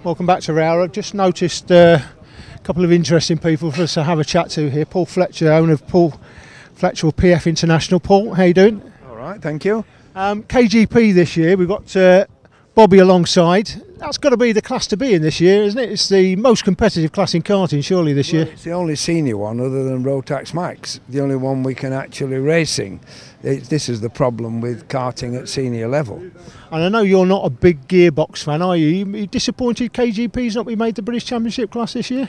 Welcome back to Rowrah. Just noticed a couple of interesting people for us to have a chat to here. Paul Fletcher, owner of Paul Fletcher PF International. Paul, how you doing? All right, thank you. KGP this year, we've got Bobby alongside. That's got to be the class to be in this year, isn't it? It's the most competitive class in karting, surely, this year. It's the only senior one other than Rotax Max, the only one we can actually racing. This is the problem with karting at senior level. And I know you're not a big gearbox fan, are you? Are you disappointed KGP's not been made the British Championship class this year?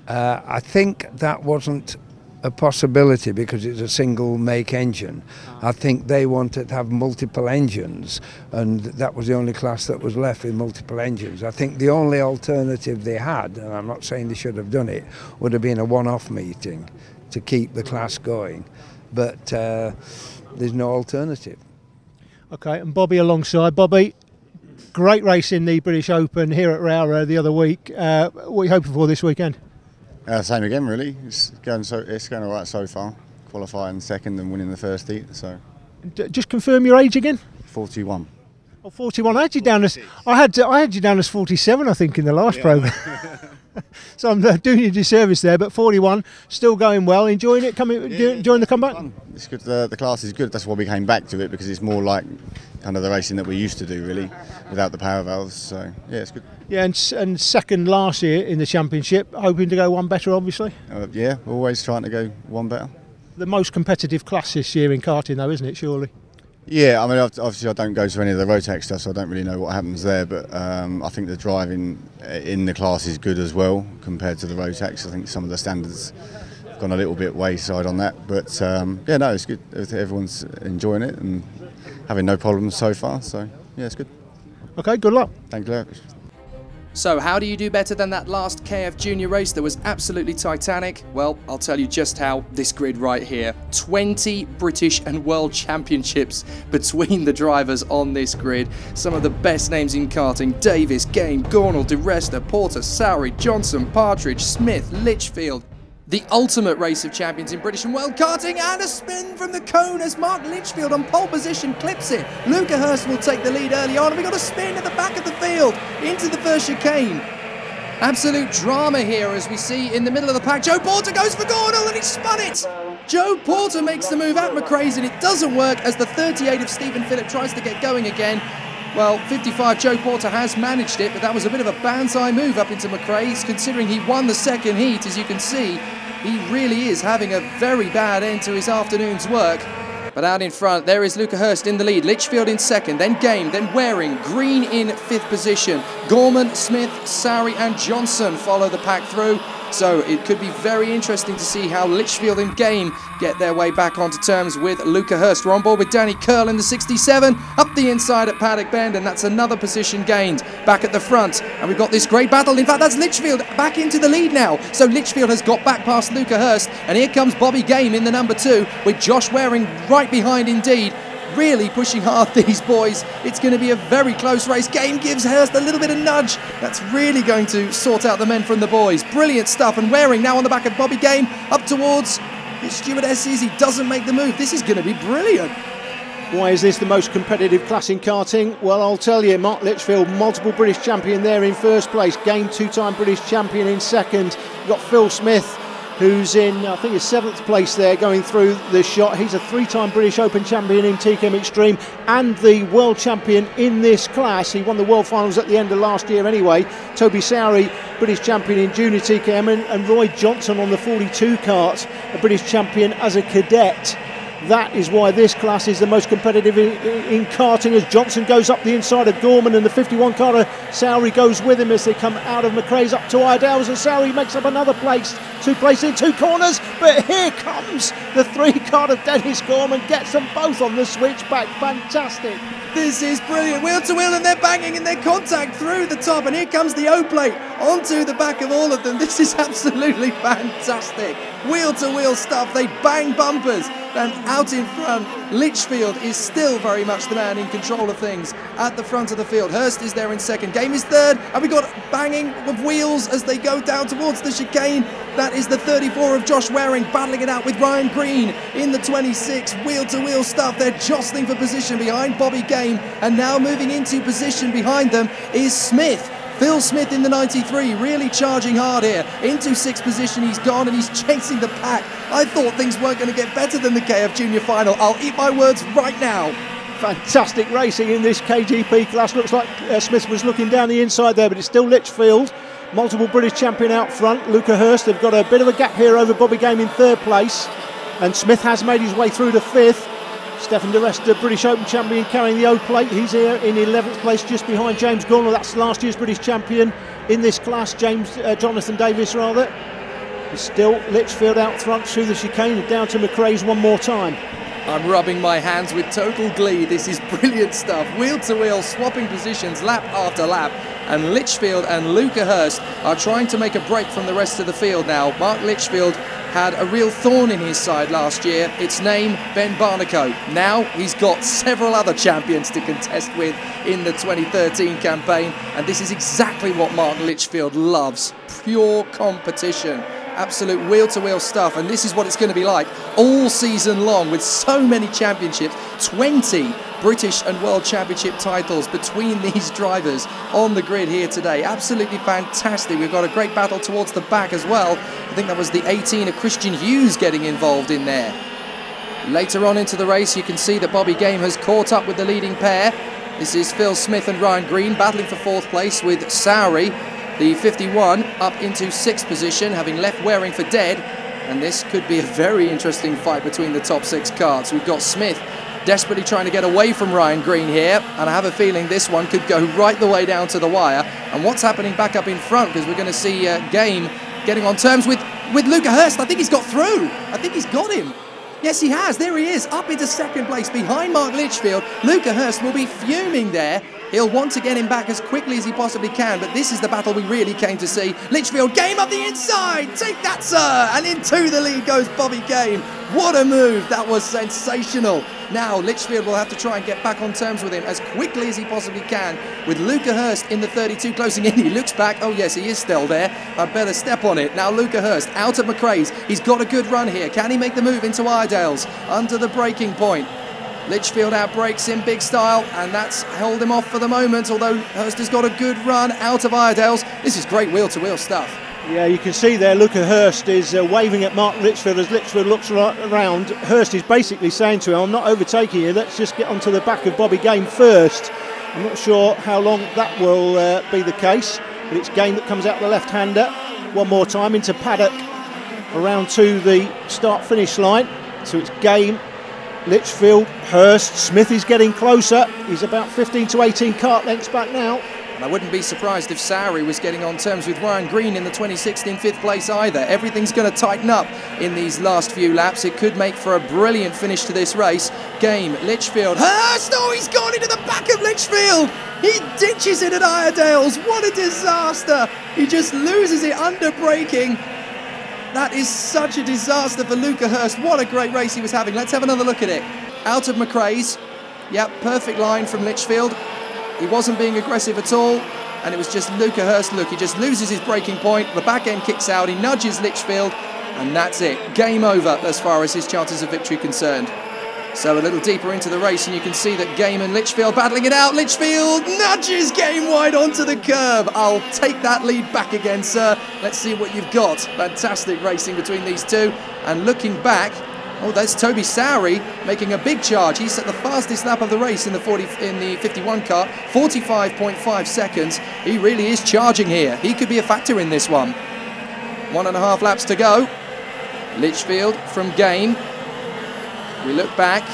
I think that wasn't a possibility because it's a single make engine. I think they wanted to have multiple engines, and that was the only class that was left with multiple engines. I think the only alternative they had, and I'm not saying they should have done it, would have been a one-off meeting to keep the class going, but there's no alternative. Okay, and Bobby alongside. Bobby, great race in the British Open here at Rowrah the other week. What are you hoping for this weekend? Same again, really. It's going all right so far. Qualifying second and winning the first heat. So, just confirm your age again. 41. Oh, 41. I had you down as I had you down as 47, I think, in the last programme. So I'm doing you a disservice there. But 41, still going well. Enjoying it. Enjoying the comeback. It's good. The class is good. That's why we came back to it, because it's more like kind of the racing that we used to do, really, without the power valves. So yeah, it's good. Yeah, and second last year in the championship, hoping to go one better, obviously. Yeah, always trying to go one better. The most competitive class this year in karting, though, isn't it? Surely. Yeah, I mean, obviously I don't go to any of the Rotax stuff, so I don't really know what happens there. But I think the driving in the class is good as well compared to the Rotax. I think some of the standards have gone a little bit wayside on that. But yeah, no, it's good. Everyone's enjoying it and having no problems so far. So yeah, it's good. Okay, good luck. Thank you very much. So how do you do better than that last KF Junior race that was absolutely titanic? Well, I'll tell you just how. This grid right here. 20 British and World Championships between the drivers on this grid. Some of the best names in karting: Davis, Game, Gornall, DeResta, Porter, Sowry, Johnson, Partridge, Smith, Litchfield. The ultimate race of champions in British and World Karting, and a spin from the cone as Mark Litchfield on pole position clips it. Luca Hurst will take the lead early on, and we got a spin at the back of the field into the first chicane. Absolute drama here as we see in the middle of the pack. Joe Porter goes for Gornall and he spun it. Joe Porter makes the move at McRae's and it doesn't work as the 38 of Stephen Phillip tries to get going again. Well, 55 Joe Porter has managed it, but that was a bit of a banzai move up into McRae's, considering he won the second heat. As you can see, he really is having a very bad end to his afternoon's work. But out in front, there is Luca Hurst in the lead, Litchfield in second, then Game, then Waring, Green in fifth position. Gorman, Smith, Sowry and Johnson follow the pack through. So it could be very interesting to see how Litchfield and Game get their way back onto terms with Luca Hurst. We're on board with Danny Curl in the 67, up the inside at Paddock Bend, and that's another position gained back at the front. And we've got this great battle. In fact, that's Litchfield back into the lead now. So Litchfield has got back past Luca Hurst, and here comes Bobby Game in the number 2, with Josh Waring right behind indeed. Really pushing hard, these boys. It's going to be a very close race. Game gives Hurst a little bit of nudge. That's really going to sort out the men from the boys. Brilliant stuff. And Waring now on the back of Bobby Game up towards his stewardesses. He doesn't make the move. This is going to be brilliant. Why is this the most competitive class in karting? Well, I'll tell you. Mark Litchfield, multiple British champion there in first place. Game, 2-time British champion in second. You've got Phil Smith, who's in, I think, his 7th place there going through the shot. He's a 3-time British Open champion in TCM Extreme and the world champion in this class. He won the world finals at the end of last year anyway. Toby Sowry, British champion in junior TKM, and Roy Johnson on the 42 kart, a British champion as a cadet. That is why this class is the most competitive in karting, as Johnson goes up the inside of Gorman and the 51 carter Sowry goes with him as they come out of McRae's up to Iredales, and Sowry makes up another place, 2 places in 2 corners. But here comes the 3 carter Dennis Gorman, gets them both on the switchback. Fantastic. This is brilliant, wheel to wheel, and they're banging in their contact through the top, and here comes the O-plate onto the back of all of them. This is absolutely fantastic. Wheel to wheel stuff, they bang bumpers, and out in front, Litchfield is still very much the man in control of things at the front of the field. Hurst is there in second, Game is third, and we've got banging of wheels as they go down towards the chicane. That is the 34 of Josh Waring battling it out with Ryan Green in the 26. Wheel to wheel stuff, they're jostling for position behind Bobby Game, and now moving into position behind them is Smith. Phil Smith in the 93, really charging hard here. Into 6th position he's gone, and he's chasing the pack. I thought things weren't going to get better than the KF Junior final. I'll eat my words right now. Fantastic racing in this KGP class. Looks like Smith was looking down the inside there, but it's still Litchfield. Multiple British champion out front. Luca Hurst, they've got a bit of a gap here over Bobby Game in 3rd place. And Smith has made his way through to 5th. Stefan De Rest, the British Open champion, carrying the O plate. He's here in 11th place, just behind James Gornall. That's last year's British champion in this class, Jonathan Davis rather. It's still Litchfield out front through the chicane, down to McRae's one more time. I'm rubbing my hands with total glee. This is brilliant stuff. Wheel to wheel, swapping positions lap after lap. And Litchfield and Luca Hurst are trying to make a break from the rest of the field now. Mark Litchfield had a real thorn in his side last year. Its name, Ben Barnacle. Now he's got several other champions to contest with in the 2013 campaign. And this is exactly what Mark Litchfield loves. Pure competition. Absolute wheel-to-wheel stuff, and this is what it's going to be like all season long with so many championships. 20 British and World Championship titles between these drivers on the grid here today. Absolutely fantastic. We've got a great battle towards the back as well. I think that was the 18 of Christian Hughes getting involved in there. Later on into the race, you can see that Bobby Game has caught up with the leading pair. This is Phil Smith and Ryan Green battling for 4th place with Sowry, the 51, up into 6th position, having left Waring for dead. And this could be a very interesting fight between the top 6 karts. We've got Smith desperately trying to get away from Ryan Green here, and I have a feeling this one could go right the way down to the wire. And what's happening back up in front, because we're going to see Game getting on terms with Luca Hurst. I think he's got through. I think he's got him. Yes, he has. There he is, up into 2nd place behind Mark Litchfield. Luca Hurst will be fuming there. He'll want to get him back as quickly as he possibly can, but this is the battle we really came to see. Litchfield, Game up the inside. Take that, sir. And into the lead goes Bobby Game. What a move. That was sensational. Now, Litchfield will have to try and get back on terms with him as quickly as he possibly can, with Luca Hurst in the 32 closing in. He looks back. Oh, yes, he is still there. I'd better step on it. Now, Luca Hurst out of McRae's. He's got a good run here. Can he make the move into Iredale's under the braking point? Litchfield outbrakes in big style, and that's held him off for the moment, although Hurst has got a good run out of Iredale's. This is great wheel-to-wheel stuff. Yeah, you can see there Luca Hurst is waving at Mark Litchfield as Litchfield looks around. Hurst is basically saying to him, I'm not overtaking you, let's just get onto the back of Bobby Game first. I'm not sure how long that will be the case, but it's Game that comes out the left-hander. One more time into paddock, around to the start-finish line. So it's Game, Litchfield, Hurst. Smith is getting closer. He's about 15 to 18 kart lengths back now. And I wouldn't be surprised if Sowry was getting on terms with Ryan Green in the 2016 5th place either. Everything's going to tighten up in these last few laps. It could make for a brilliant finish to this race. Game, Litchfield, Hurst! Oh, he's gone into the back of Litchfield! He ditches it at Iredale's. What a disaster! He just loses it under braking. That is such a disaster for Luca Hurst. What a great race he was having. Let's have another look at it. Out of McRae's. Yep, perfect line from Litchfield. He wasn't being aggressive at all, and it was just Luca Hurst. Look, he just loses his braking point. The back end kicks out. He nudges Litchfield, and that's it. Game over as far as his chances of victory concerned. So a little deeper into the race, and you can see that Game and Litchfield battling it out. Litchfield nudges Game wide onto the curb. I'll take that lead back again, sir. Let's see what you've got. Fantastic racing between these two. And looking back, oh, that's Toby Sowry making a big charge. He set the fastest lap of the race in the 51 car, 45.5 seconds. He really is charging here. He could be a factor in this one. 1.5 laps to go. Litchfield from Game. We look back,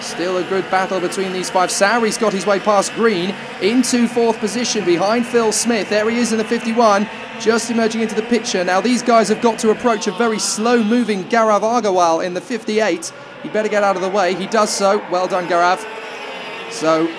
still a good battle between these 5. Sowry's got his way past Green into 4th position behind Phil Smith. There he is in the 51, just emerging into the picture. Now these guys have got to approach a very slow-moving Gaurav Agarwal in the 58. He better get out of the way. He does so. Well done, Gaurav. So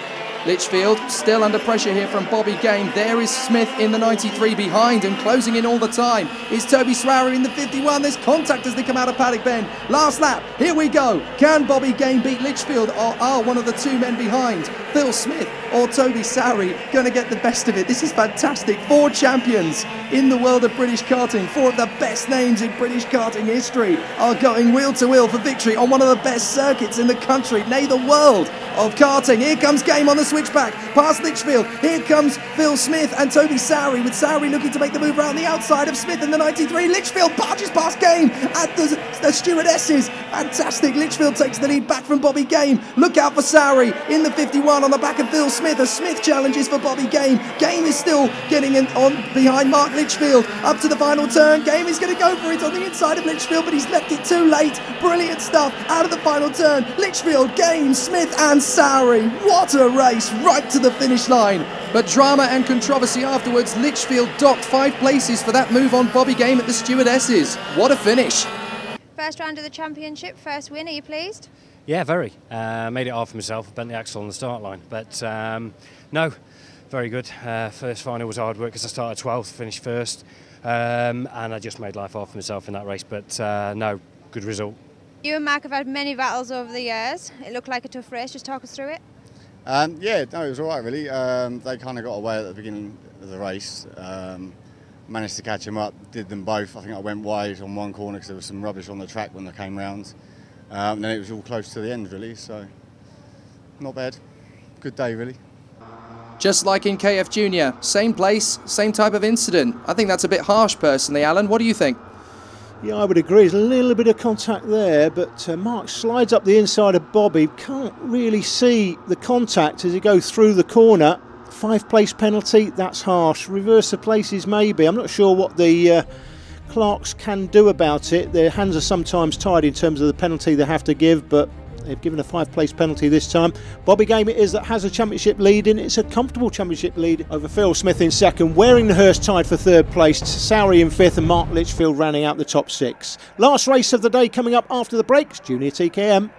Litchfield still under pressure here from Bobby Game. There is Smith in the 93 behind and closing in all the time. Is Toby Sowry in the 51. There's contact as they come out of paddock bend. Last lap. Here we go. Can Bobby Game beat Litchfield, or are one of the 2 men behind, Phil Smith or Toby Sowry, going to get the best of it? This is fantastic. 4 champions in the world of British karting. Four of the best names in British karting history are going wheel to wheel for victory on one of the best circuits in the country, nay the world of karting. Here comes Game on the switchback, past Litchfield. Here comes Phil Smith and Toby Sowry, with Sowry looking to make the move around the outside of Smith in the 93. Litchfield barges past Game at the stewardesses. Fantastic. Litchfield takes the lead back from Bobby Game. Look out for Sowry in the 51 on the back of Phil Smith. A Smith challenges for Bobby Game. Game is still getting on behind Mark Litchfield up to the final turn. Game is going to go for it on the inside of Litchfield, but he's left it too late. Brilliant stuff out of the final turn. Litchfield, Game, Smith and Sowry. What a race, right to the finish line. But drama and controversy afterwards. Litchfield docked 5 places for that move on Bobby Game at the stewardesses. What a finish. First round of the championship, first win, are you pleased? Yeah, very. Made it hard for myself, bent the axle on the start line. But no, very good. First final was hard work because I started 12th, finished first. And I just made life hard for myself in that race. But no, good result. You and Mark have had many battles over the years. It looked like a tough race. Just talk us through it. Yeah, no, it was all right, really. They kind of got away at the beginning of the race. Managed to catch them up, did them both. I think I went wide on one corner because there was some rubbish on the track when they came round. And then it was all close to the end, really, so not bad. Good day, really. Just like in KF Junior, same place, same type of incident. I think that's a bit harsh personally, Alan. What do you think? Yeah, I would agree. There's a little bit of contact there, but Mark slides up the inside of Bobby. Can't really see the contact as he goes through the corner. 5-place penalty, that's harsh. Reverse the places maybe. I'm not sure what the clerks can do about it. Their hands are sometimes tied in terms of the penalty they have to give, but they've given a 5-place penalty this time. Bobby Game it is that has a championship lead in. It's a comfortable championship lead over Phil Smith in second. Waringhurst tied for 3rd place. Sowry in 5th and Mark Litchfield rounding out the top 6. Last race of the day coming up after the break. Junior TKM.